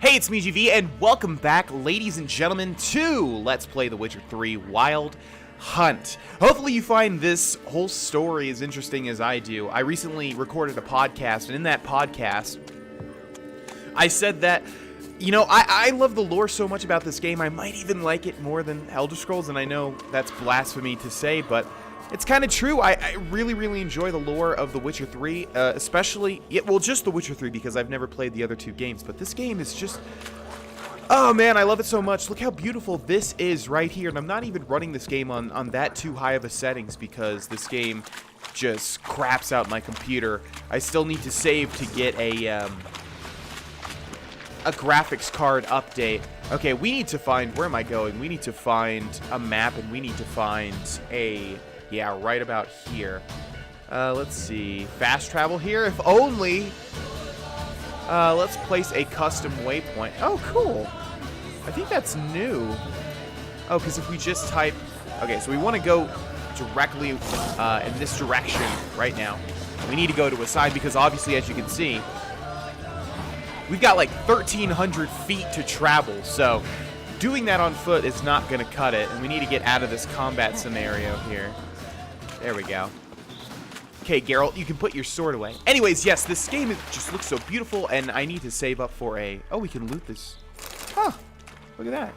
Hey, it's me, GV, and welcome back, ladies and gentlemen, to Let's Play The Witcher 3 Wild Hunt. Hopefully you find this whole story as interesting as I do. I recently recorded a podcast, and in that podcast, I said that, you know, I love the lore so much about this game, I might even like it more than Elder Scrolls, and I know that's blasphemy to say, but it's kind of true. I really enjoy the lore of The Witcher 3, especially, well, just The Witcher 3 because I've never played the other two games, but this game is just, oh man, I love it so much. Look how beautiful this is right here, and I'm not even running this game on that too high of a settings because this game just craps out my computer. I still need to save to get a graphics card update. Okay, we need to find, where am I going? We need to find a map, and we need to find a... yeah, right about here. Let's see. Fast travel here? If only. Let's place a custom waypoint. Oh, cool. I think that's new. Oh, because if we just type... okay, so we want to go directly in this direction right now. We need to go to a side because obviously, as you can see, we've got like 1,300 feet to travel. So doing that on foot is not going to cut it. And we need to get out of this combat scenario here. There we go. Okay, Geralt, you can put your sword away. Anyways, yes, this game just looks so beautiful, and I need to save up for a... oh, we can loot this. Huh. Look at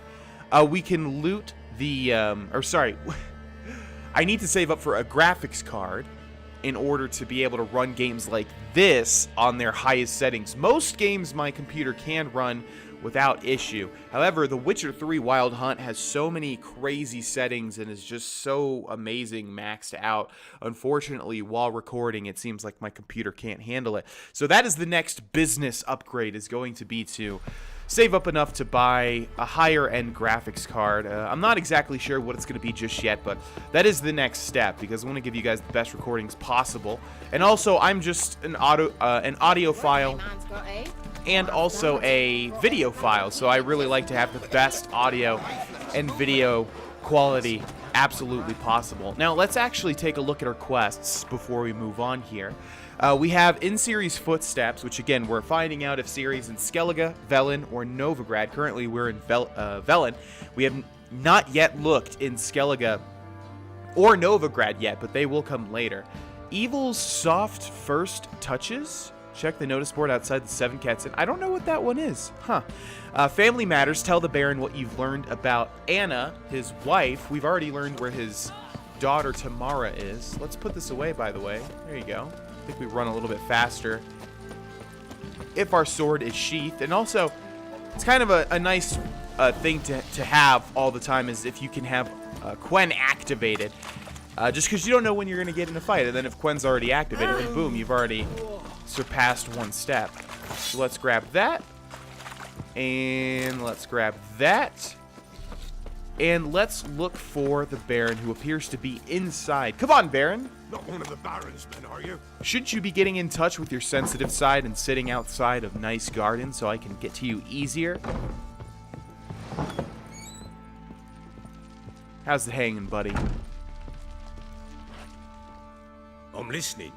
that. We can loot the... or, sorry. I need to save up for a graphics card in order to be able to run games like this on their highest settings. Most games my computer can run without issue. However, The Witcher 3 Wild Hunt has so many crazy settings and is just so amazing maxed out. Unfortunately, while recording, it seems like my computer can't handle it. So that is the next business upgrade, is going to be to save up enough to buy a higher end graphics card. I'm not exactly sure what it's going to be just yet, but that is the next step because I want to give you guys the best recordings possible. And also, I'm just an audio file and also a video file, so I really like to have the best audio and video quality absolutely possible. Now, let's actually take a look at our quests before we move on here. We have in-series footsteps, which again, we're finding out if Ciri's in Skellige, Velen, or Novigrad. Currently, we're in Velen. We have not yet looked in Skellige or Novigrad yet, but they will come later. Evil's soft first touches. Check the notice board outside the Seven Cats Inn. I don't know what that one is. Huh. Family matters. Tell the Baron what you've learned about Anna, his wife. We've already learned where his daughter Tamara is. Let's put this away, by the way. There you go. I think we run a little bit faster if our sword is sheathed. And also, it's kind of a nice thing to have all the time is if you can have Quen activated. Just because you don't know when you're going to get in a fight. And then if Quen's already activated, then boom, you've already surpassed one step. So let's grab that. And let's grab that. And let's look for the Baron, who appears to be inside. Come on, Baron. Not one of the Baron's men, are you? Shouldn't you be getting in touch with your sensitive side and sitting outside of nice gardens so I can get to you easier? How's it hanging, buddy? I'm listening.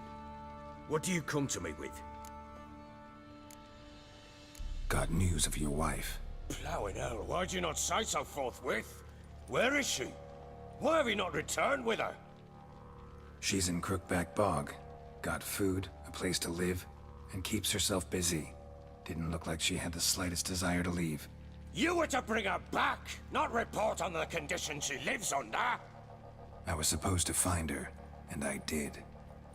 What do you come to me with? Got news of your wife. Plowing hell, why'd you not say so forthwith? Where is she? Why have you not returned with her? She's in Crookback Bog. Got food, a place to live, and keeps herself busy. Didn't look like she had the slightest desire to leave. You were to bring her back, not report on the conditions she lives under. I was supposed to find her, and I did.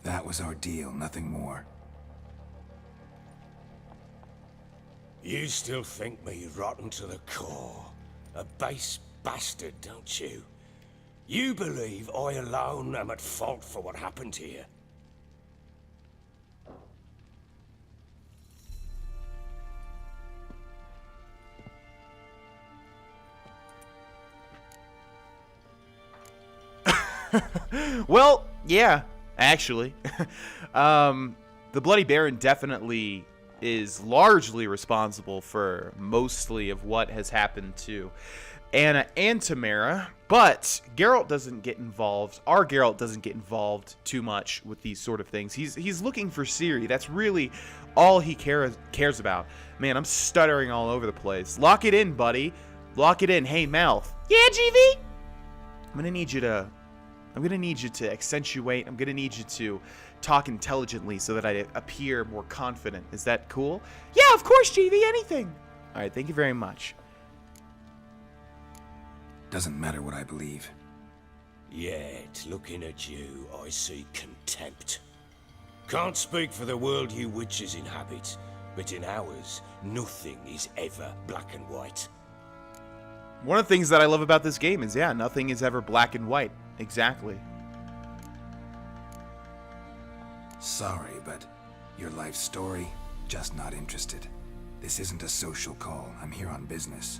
That was our deal, nothing more. You still think me rotten to the core. A base bastard, don't you? You believe I alone am at fault for what happened here. Well, yeah, actually. The Bloody Baron definitely is largely responsible for mostly of what has happened to Anna and Tamara, but Geralt doesn't get involved. Our Geralt doesn't get involved too much with these sort of things. He's looking for Ciri. That's really all he cares about. Man, I'm stuttering all over the place. Lock it in, buddy. Lock it in. Hey, mouth. Yeah, GV? I'm gonna need you to accentuate. I'm gonna need you to talk intelligently so that I appear more confident. Is that cool? Yeah, of course, GV. Anything. All right, thank you very much. Doesn't matter what I believe. Yet, looking at you, I see contempt. Can't speak for the world you witches inhabit, but in ours, nothing is ever black and white. One of the things that I love about this game is, yeah, nothing is ever black and white. Exactly. Sorry, but your life story, just not interested. This isn't a social call. I'm here on business.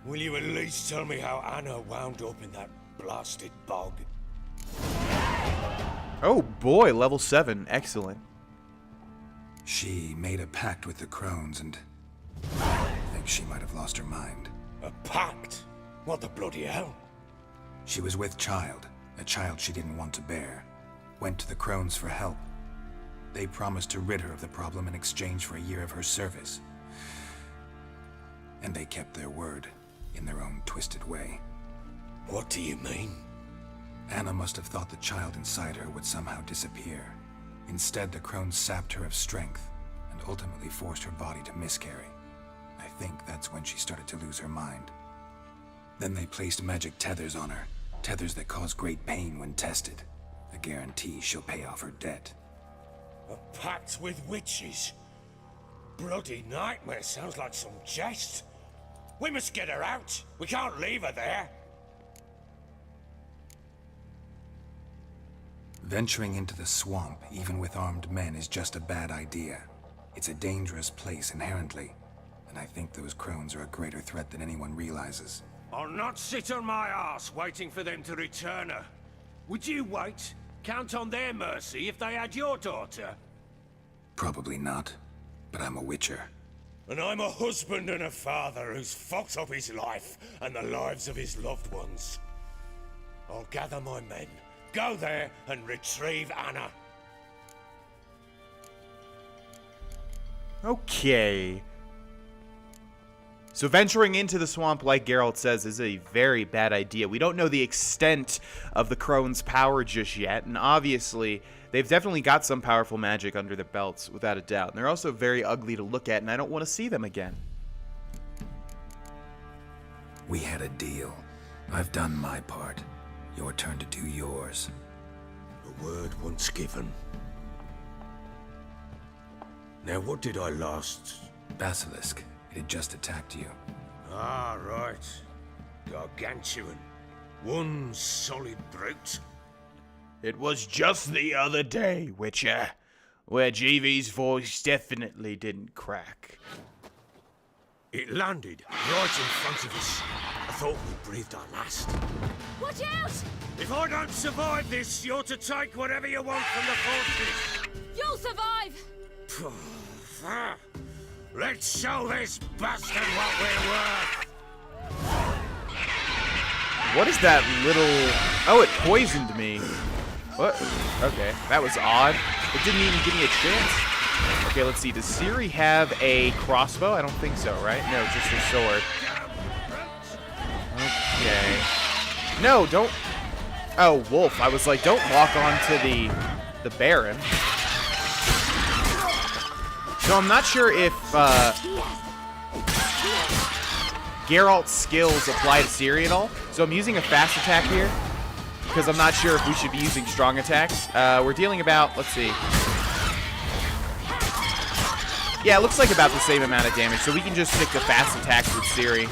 Will you at least tell me how Anna wound up in that blasted bog? Oh boy, level 7. Excellent. She made a pact with the crones and I think she might have lost her mind. A pact? What the bloody hell? She was with child, a child she didn't want to bear. Went to the crones for help. They promised to rid her of the problem in exchange for a year of her service. And they kept their word. In their own twisted way. What do you mean? Anna must have thought the child inside her would somehow disappear. Instead, the crones sapped her of strength and ultimately forced her body to miscarry. I think that's when she started to lose her mind. Then they placed magic tethers on her, tethers that cause great pain when tested. A guarantee she'll pay off her debt. A pact with witches? Bloody nightmare, sounds like some jest. We must get her out. We can't leave her there. Venturing into the swamp, even with armed men, is just a bad idea. It's a dangerous place inherently, and I think those crones are a greater threat than anyone realizes. I'll not sit on my ass waiting for them to return her. Would you wait? Count on their mercy if they had your daughter? Probably not, but I'm a witcher. And I'm a husband and a father who's fucked up his life and the lives of his loved ones. I'll gather my men, go there and retrieve Anna. Okay. So venturing into the swamp, like Geralt says, is a very bad idea. We don't know the extent of the crone's power just yet, and obviously they've definitely got some powerful magic under their belts, without a doubt. And they're also very ugly to look at, and I don't want to see them again. We had a deal. I've done my part. Your turn to do yours. A word once given. Now what did I last... Basilisk. It had just attacked you. Ah, right. Gargantuan. One solid brute. It was just the other day, Witcher, where GV's voice definitely didn't crack. It landed right in front of us. I thought we breathed our last. Watch out! If I don't survive this, you're to take whatever you want from the fortress. You'll survive! Let's show this bastard what we're worth. What is that little... Oh, it poisoned me. What? Okay, that was odd. It didn't even give me a chance. Okay, let's see. Does Ciri have a crossbow? I don't think so, right? No, just her sword. Okay. No, don't... Oh, wolf. I was like, don't lock onto the Baron. So I'm not sure if Geralt's skills apply to Ciri at all. So I'm using a fast attack here because I'm not sure if we should be using strong attacks. We're dealing about, let's see. Yeah, it looks like about the same amount of damage. So we can just stick to fast attacks with Ciri.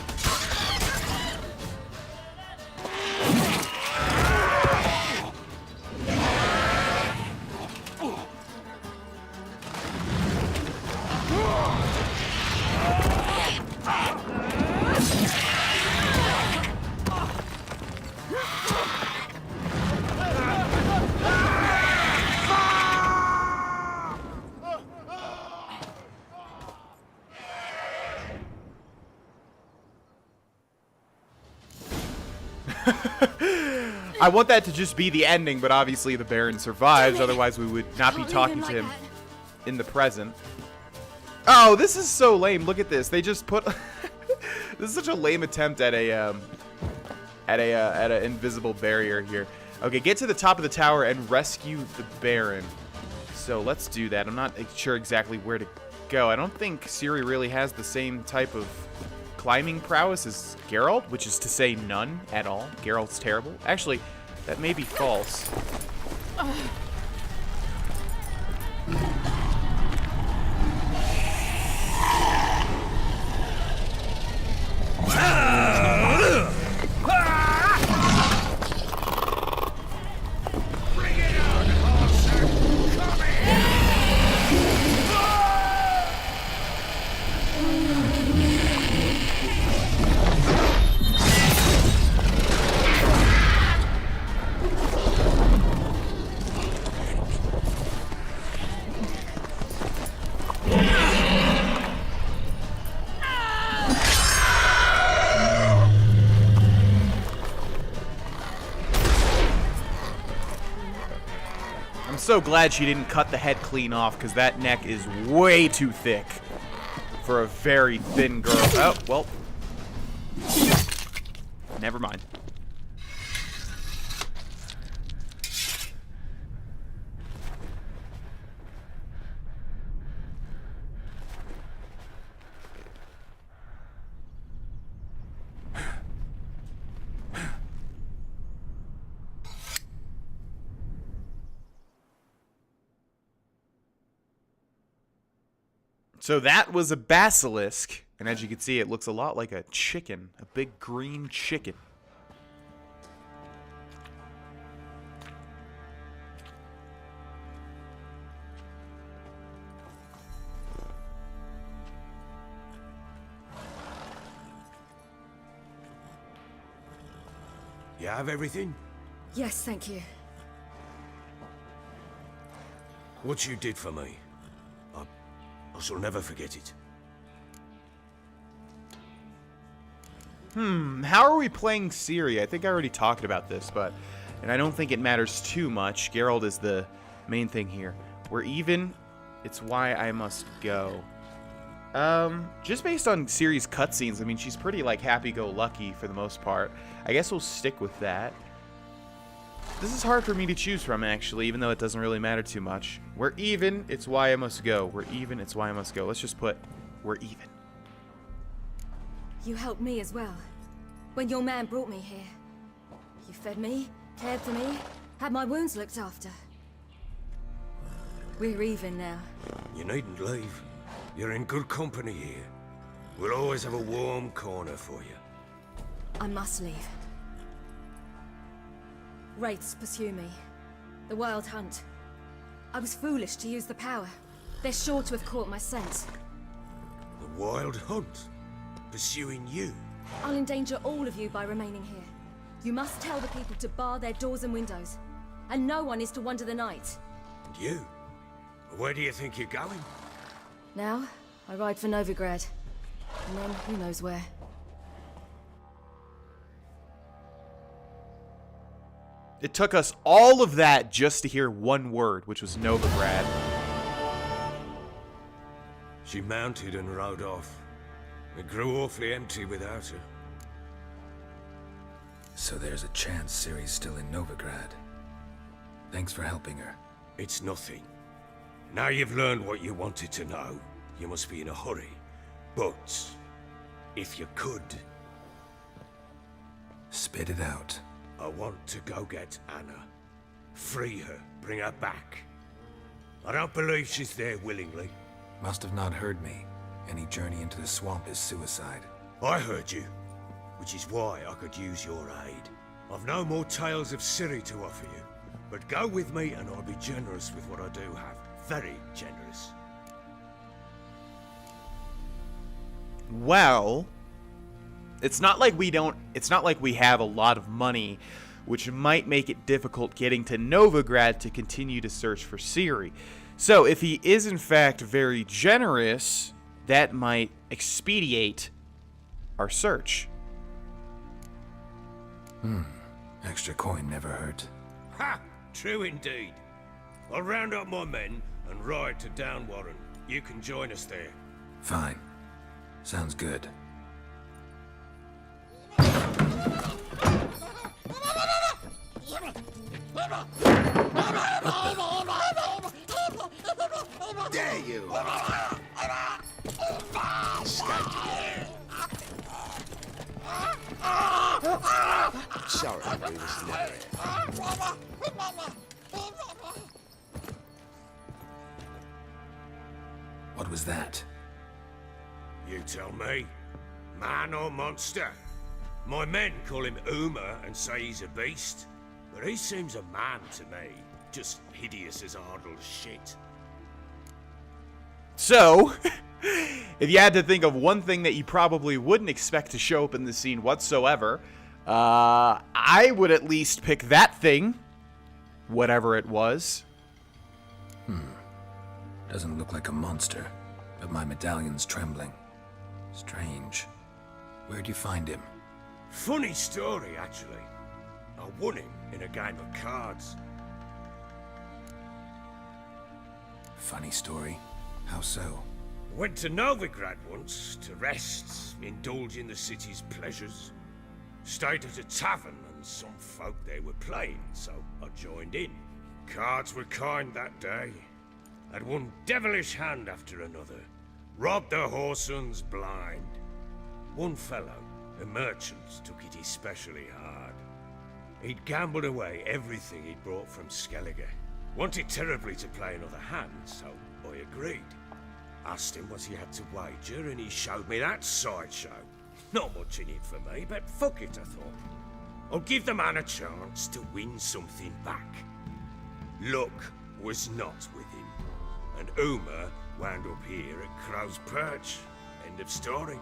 I want that to just be the ending, but obviously the Baron survives. Otherwise, we would not be talking to him in the present. Oh, this is so lame. Look at this. They just put... This is such a lame attempt at an invisible barrier here. Okay, get to the top of the tower and rescue the Baron. So let's do that. I'm not sure exactly where to go. I don't think Ciri really has the same type of climbing prowess as Geralt, which is to say none at all. Geralt's terrible. Actually, that may be false. So glad she didn't cut the head clean off, because that neck is way too thick for a very thin girl. Oh, well. Never mind. So that was a basilisk, and as you can see, it looks a lot like a chicken, a big green chicken. You have everything? Yes, thank you. What you did for me, I shall never forget it. How are we playing Ciri? I think I already talked about this, and I don't think it matters too much. Geralt is the main thing here. We're even. It's why I must go. Just based on Ciri's cutscenes, I mean, she's pretty, like, happy-go-lucky for the most part. I guess we'll stick with that. This is hard for me to choose from, actually, even though it doesn't really matter too much. We're even, it's why I must go. We're even, it's why I must go. Let's just put, we're even. You helped me as well. When your man brought me here. You fed me, cared for me, had my wounds looked after. We're even now. You needn't leave. You're in good company here. We'll always have a warm corner for you. I must leave. Wraiths pursue me. The Wild Hunt. I was foolish to use the power. They're sure to have caught my scent. The Wild Hunt? Pursuing you? I'll endanger all of you by remaining here. You must tell the people to bar their doors and windows. And no one is to wander the night. And you? Where do you think you're going? Now, I ride for Novigrad. And then, who knows where. It took us all of that just to hear one word, which was Novigrad. She mounted and rode off. It grew awfully empty without her. So there's a chance Ciri's still in Novigrad. Thanks for helping her. It's nothing. Now you've learned what you wanted to know, you must be in a hurry. But, if you could... Spit it out. I want to go get Anna. Free her, bring her back. I don't believe she's there willingly. Must have not heard me. Any journey into the swamp is suicide. I heard you, which is why I could use your aid. I've no more tales of Ciri to offer you, but go with me and I'll be generous with what I do have. Very generous. Well, it's not like we have a lot of money, which might make it difficult getting to Novigrad to continue to search for Ciri. So if he is in fact very generous, that might expedite our search. Extra coin never hurt. Ha! True indeed. I'll round up my men and ride to Downwarren. You can join us there. Fine. Sounds good. Dare you! Sorry, we was never here. What was that? You tell me. Man or monster? My men call him Uma and say he's a beast. But he seems a man to me. Just hideous as Ardle shit. So, if you had to think of one thing that you probably wouldn't expect to show up in the scene whatsoever, I would at least pick that thing, whatever it was. Doesn't look like a monster, but my medallion's trembling. Strange. Where'd you find him? Funny story, actually. I won him in a game of cards. Funny story? How so? Went to Novigrad once to rest, indulge in the city's pleasures. Stayed at a tavern and some folk there were playing, so I joined in. Cards were kind that day. Had one devilish hand after another. Robbed the whoresun's blind. One fellow, a merchant, took it especially hard. He'd gambled away everything he'd brought from Skellige. Wanted terribly to play another hand, so I agreed. Asked him what he had to wager, and he showed me that sideshow. Not much in it for me, but fuck it, I thought. I'll give the man a chance to win something back. Luck was not with him, and Uma wound up here at Crow's Perch. End of story.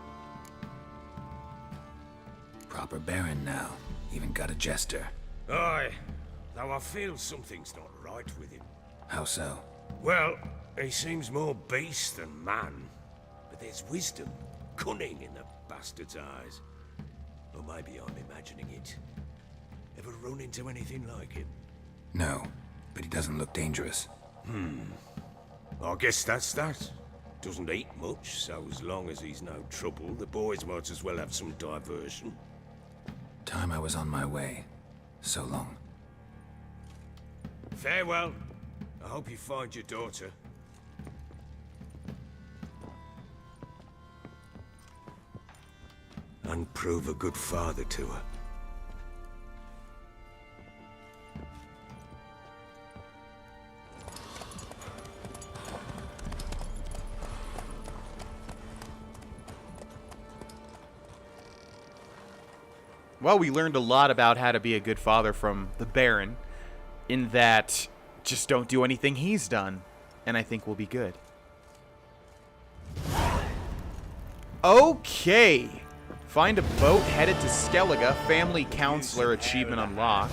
Proper baron now. Even got a jester. Aye, though I feel something's not right with him. How so? Well, he seems more beast than man, but there's wisdom, cunning in the bastard's eyes. Or maybe I'm imagining it. Ever run into anything like him? No, but he doesn't look dangerous. I guess that's that. Doesn't eat much, so as long as he's no trouble, the boys might as well have some diversion. Time I was on my way. So long. Farewell. I hope you find your daughter. And prove a good father to her. Well, we learned a lot about how to be a good father from the Baron, in that just don't do anything he's done, and I think we'll be good. Okay. Find a boat headed to Skellige. Family Counselor achievement unlocked.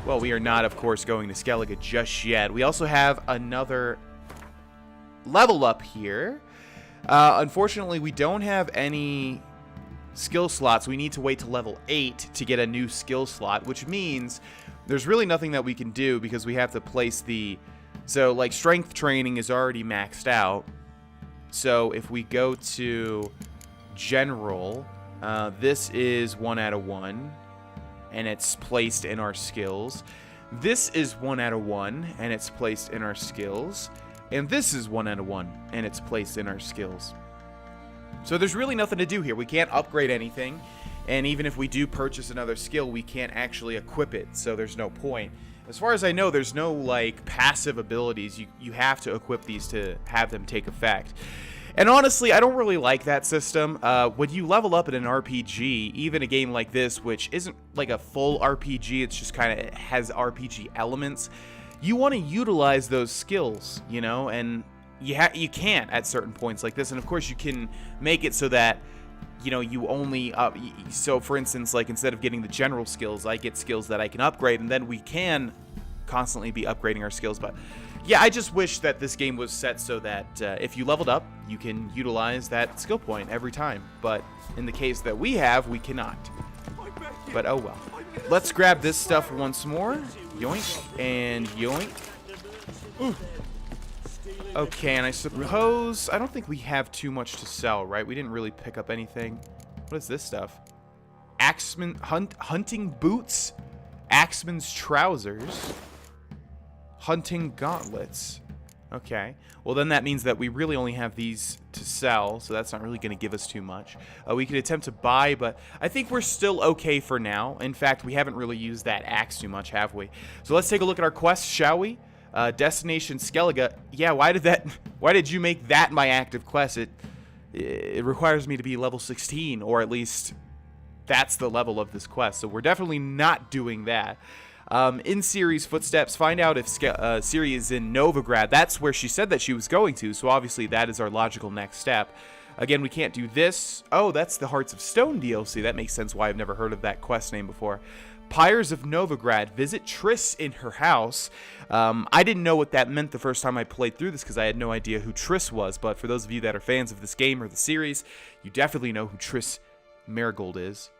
Well, we are not, of course, going to Skellige just yet. We also have another level up here. Unfortunately, we don't have any skill slots. We need to wait to level 8 to get a new skill slot, which means there's really nothing that we can do because we have to place the... So, like, strength training is already maxed out. So, if we go to General, this is 1 out of 1, and it's placed in our skills. This is 1 out of 1, and it's placed in our skills. And this is 1 out of 1, and it's placed in our skills. So there's really nothing to do here. We can't upgrade anything, and even if we do purchase another skill, we can't actually equip it, so there's no point. As far as I know, there's no, like, passive abilities. You have to equip these to have them take effect. And honestly, I don't really like that system. When you level up in an RPG, even a game like this, which isn't like a full RPG, it's just kind of has RPG elements, you want to utilize those skills, you know, and you can't at certain points like this. And of course, you can make it so that, you know, you only so for instance, like, instead of getting the general skills, I get skills that I can upgrade, and then we can constantly be upgrading our skills. But yeah, I just wish that this game was set so that if you leveled up, you can utilize that skill point every time. But in the case that we have, we cannot. But oh well. let's grab this stuff once more. Yoink and yoink. Ooh. Okay, and I suppose... I don't think we have too much to sell, right? We didn't really pick up anything. What is this stuff? Axeman... hunting boots? Axeman's trousers? Hunting gauntlets. Okay. Well, then that means that we really only have these to sell, so that's not really going to give us too much. We could attempt to buy, but I think we're still okay for now. In fact, we haven't really used that axe too much, have we? So let's take a look at our quest, shall we? Destination Skellige. Yeah, why did you make that my active quest? It requires me to be level 16, or at least that's the level of this quest. So we're definitely not doing that. In Ciri's footsteps, find out if Ciri is in Novigrad. That's where she said that she was going to, so obviously that is our logical next step. Again, we can't do this. Oh, that's the Hearts of Stone DLC. That makes sense why I've never heard of that quest name before. Pyres of Novigrad. Visit Triss in her house. I didn't know what that meant the first time I played through this because I had no idea who Triss was, but for those of you that are fans of this game or the series, you definitely know who Triss Merigold is.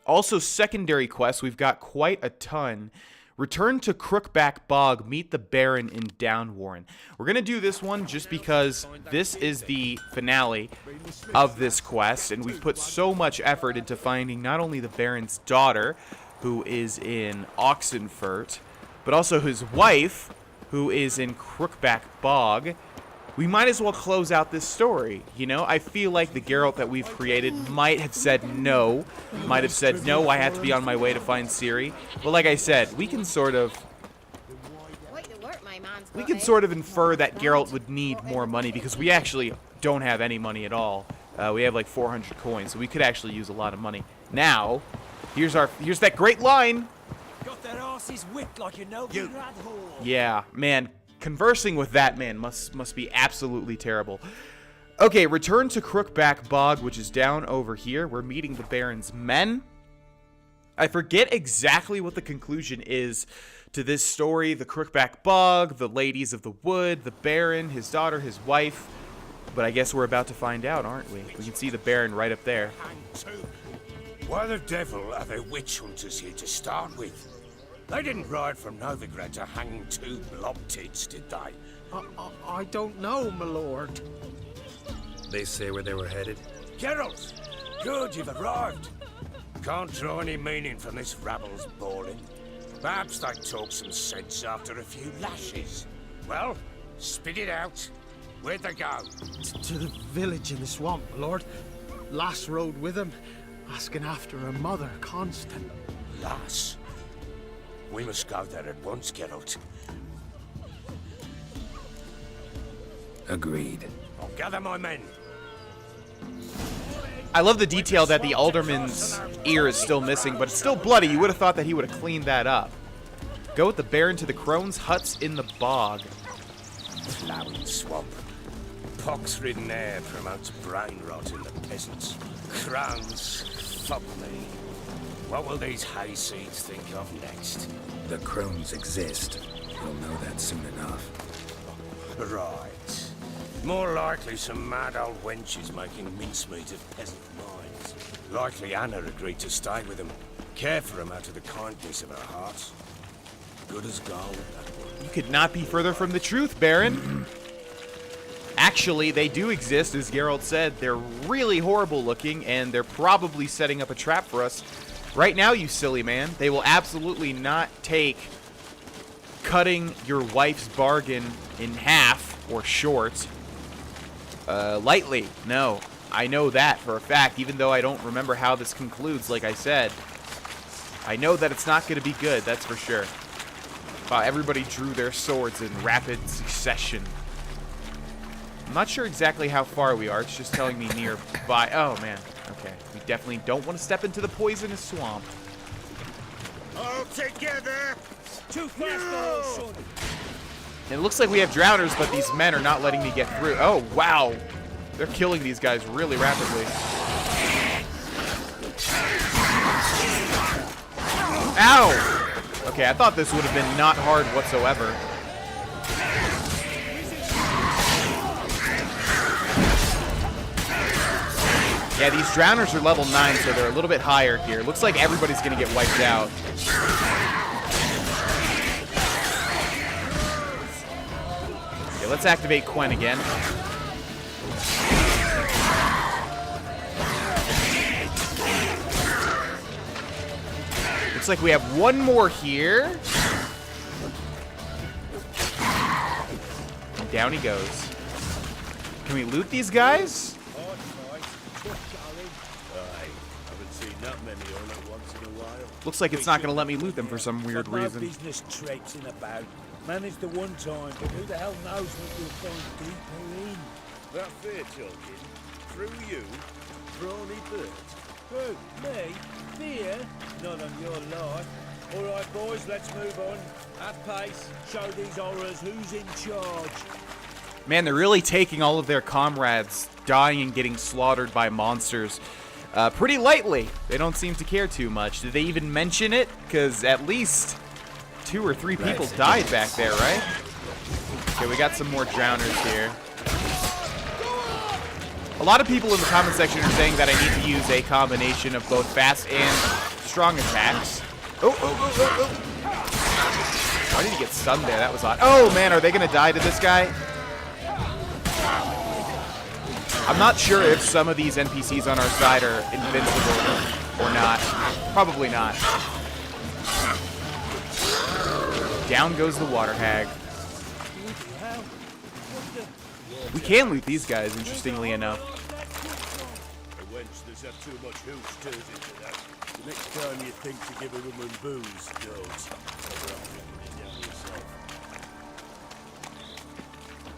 Also, secondary quests, we've got quite a ton. Return to Crookback Bog, meet the Baron in Downwarren. We're going to do this one just because this is the finale of this quest, and we've put so much effort into finding not only the Baron's daughter, who is in Oxenfurt, but also his wife, who is in Crookback Bog. We might as well close out this story, you know? I feel like the Geralt that we've created might have said no. Might have said, no, I have to be on my way to find Ciri. But like I said, we can sort of infer that Geralt would need more money because we actually don't have any money at all. We have like 400 coins, so we could actually use a lot of money. Now, here's that great line. Got their asses whipped like you know. Yeah, man. Conversing with that man must be absolutely terrible. Okay, return to Crookback Bog, which is down over here. We're meeting the Baron's men. I forget exactly what the conclusion is to this story. The Crookback Bog, the ladies of the wood, the Baron, his daughter, his wife. But I guess we're about to find out, aren't we? We can see the Baron right up there. Why the devil are there witch hunters here to start with? They didn't ride from Novigrad to hang two blob-tits, did they? I don't know, my lord. They say where they were headed? Geralt! Good, you've arrived. Can't draw any meaning from this rabble's bawling. Perhaps they talk some sense after a few lashes. Well, spit it out. Where'd they go? To the village in the swamp, my lord. Lass rode with him, asking after her mother, Constant. Lass? We must go there at once, Geralt. Agreed. I'll gather my men. I love the detail that the alderman's ear is still missing, but it's still bloody. You would have thought that he would have cleaned that up. Go with the Baron to the crone's huts in the bog. Flowering swamp. Pox-ridden air promotes brain rot in the peasants. Crones, fuck me. What will these hayseeds think of next? The crones exist. You'll know that soon enough. Right. More likely some mad old wenches making mincemeat of peasant minds. Likely Anna agreed to stay with them. Care for them out of the kindness of her heart. Good as gold, that one. You could not be further from the truth, Baron. Actually, they do exist, as Geralt said. They're really horrible looking, and they're probably setting up a trap for us. Right now, you silly man, they will absolutely not take cutting your wife's bargain in half or short lightly. No, I know that for a fact, even though I don't remember how this concludes, like I said. I know that it's not going to be good, that's for sure. Everybody drew their swords in rapid succession. I'm not sure exactly how far we are, it's just telling me nearby. Oh, man. Okay, we definitely don't want to step into the poisonous swamp. All together! Too fast, old son! It looks like we have drowners, but these men are not letting me get through. Oh, wow. They're killing these guys really rapidly. Ow! Okay, I thought this would have been not hard whatsoever. Yeah, these drowners are level 9, so they're a little bit higher here. Looks like everybody's gonna get wiped out. Okay, let's activate Quen again. Looks like we have one more here. And down he goes. Can we loot these guys? Looks like it's not going to let me loot them for some weird reason. Business traipsing about. Managed the one time, but who the hell knows what you'll find deeper in? That fair talking? Through you? Brawny bird? Who? Me? Fear? Not on your life. All right, boys, let's move on. At pace. Show these horrors who's in charge. Man, they're really taking all of their comrades dying and getting slaughtered by monsters pretty lightly. They don't seem to care too much. Did they even mention it? Because at least 2 or 3 people died back there, right? Okay, we got some more drowners here. A lot of people in the comment section are saying that I need to use a combination of both fast and strong attacks. Oh. Why did he get stunned there? That was odd. Oh, man, are they going to die to this guy? I'm not sure if some of these NPCs on our side are invincible or not. Probably not. Down goes the water hag. We can loot these guys, interestingly enough. A wench that's had too much hooch turns into that. The next time you think to give a woman booze, don't.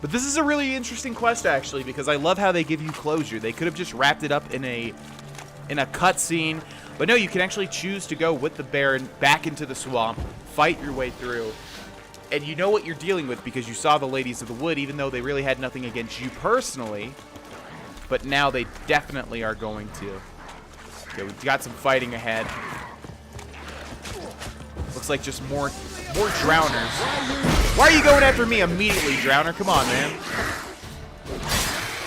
But this is a really interesting quest, actually, because I love how they give you closure. They could have just wrapped it up in a cutscene, but no, you can actually choose to go with the Baron back into the swamp, fight your way through, and you know what you're dealing with because you saw the Ladies of the Wood, even though they really had nothing against you personally, but now they definitely are going to. Okay, we've got some fighting ahead. Looks like just more drowners. Why are you going after me immediately, Drowner? Come on, man.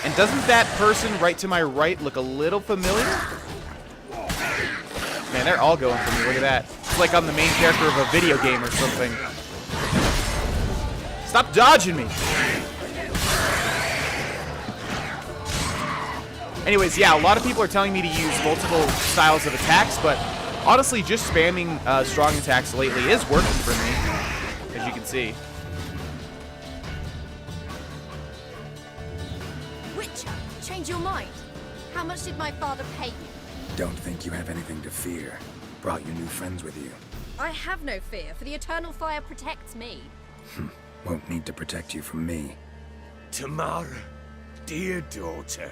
And doesn't that person right to my right look a little familiar? Man, they're all going for me. Look at that. It's like I'm the main character of a video game or something. Stop dodging me. Anyways, yeah, a lot of people are telling me to use multiple styles of attacks, but honestly, just spamming strong attacks lately is working for me, as you can see. Change your mind. How much did my father pay you? Don't think you have anything to fear. Brought your new friends with you. I have no fear, for the eternal fire protects me. Won't need to protect you from me. Tamara, dear daughter,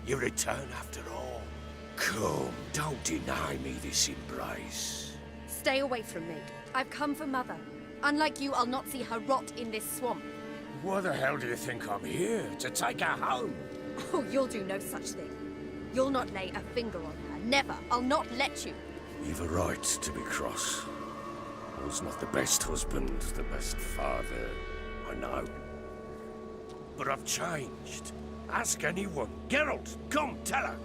you return after all. Come, don't deny me this embrace. Stay away from me. I've come for Mother. Unlike you, I'll not see her rot in this swamp. Why the hell do you think I'm here? To take her home? Oh, you'll do no such thing. You'll not lay a finger on her. Never. I'll not let you. You've a right to be cross. I was not the best husband, the best father, I know. But I've changed. Ask anyone. Geralt, come, tell her.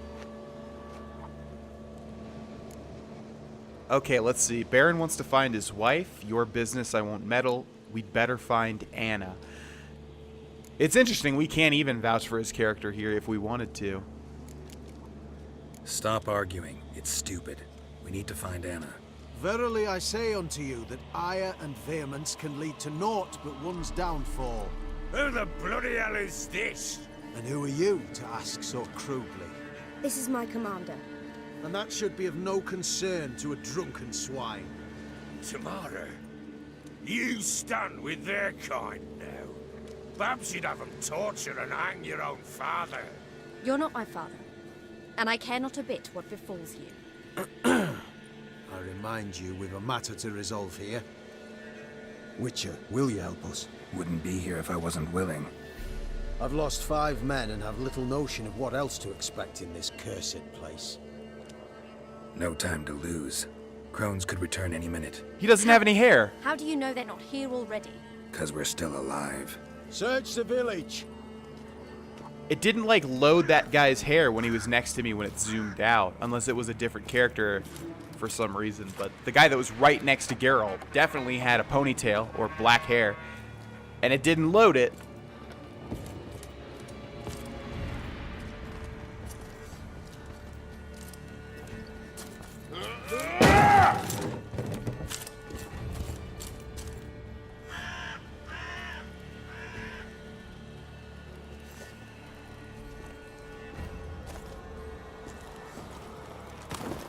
Okay, let's see. Baron wants to find his wife. Your business, I won't meddle. We'd better find Anna. It's interesting, we can't even vouch for his character here if we wanted to. Stop arguing. It's stupid. We need to find Anna. Verily I say unto you that ire and vehemence can lead to naught but one's downfall. Who the bloody hell is this? And who are you to ask so crudely? This is my commander. And that should be of no concern to a drunken swine. Tamara, you stand with their kind now. Perhaps you'd have them torture and hang your own father. You're not my father, and I care not a bit what befalls you. I remind you we've a matter to resolve here. Witcher, will you help us? Wouldn't be here if I wasn't willing. I've lost 5 men and have little notion of what else to expect in this cursed place. No time to lose. Crones could return any minute. He doesn't have any hair. How do you know they're not here already? 'Cause we're still alive. Search the village. It didn't, like, load that guy's hair when he was next to me when it zoomed out, unless it was a different character for some reason. But the guy that was right next to Geralt definitely had a ponytail or black hair, and it didn't load it.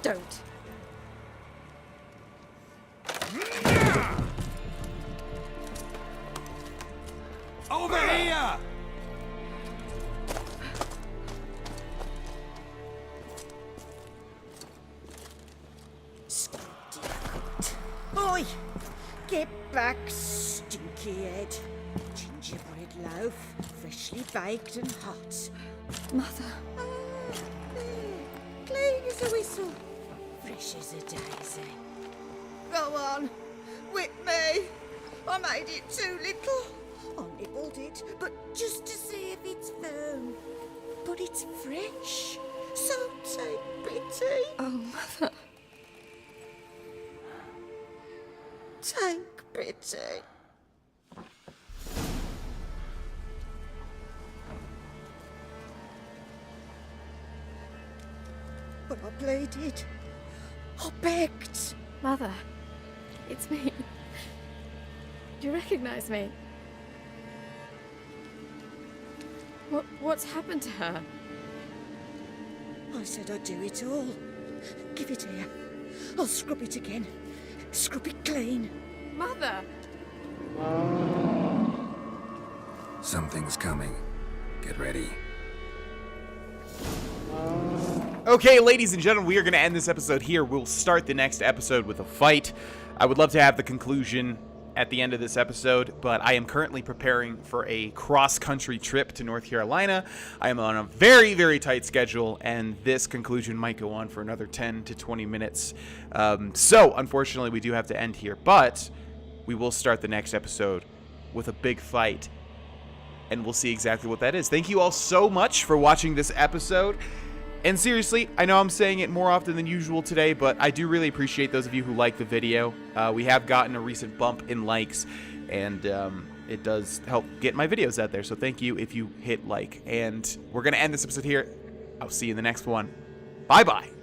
Don't. Over here! Oi! Get back, stinky head. Gingerbread loaf, freshly baked and hot. Mother. Clean as a whistle, fresh as a daisy. Go on, whip me. I made it too little. I nibbled it, but just to see if it's firm. But it's fresh, so take pity. Oh, Mother. Take pity. But I pleaded. I begged. Mother. It's me. Do you recognize me? What's happened to her? I said I'd do it all. Give it here. I'll scrub it again. Scrub it clean. Mother! Something's coming. Get ready. Okay, ladies and gentlemen, we are going to end this episode here. We'll start the next episode with a fight. I would love to have the conclusion at the end of this episode, but I am currently preparing for a cross-country trip to North Carolina. I am on a very, very tight schedule, and this conclusion might go on for another 10 to 20 minutes. So, unfortunately, we do have to end here, but we will start the next episode with a big fight, and we'll see exactly what that is. Thank you all so much for watching this episode. And seriously, I know I'm saying it more often than usual today, but I do really appreciate those of you who like the video. We have gotten a recent bump in likes, and it does help get my videos out there. So thank you if you hit like. And we're going to end this episode here. I'll see you in the next one. Bye-bye.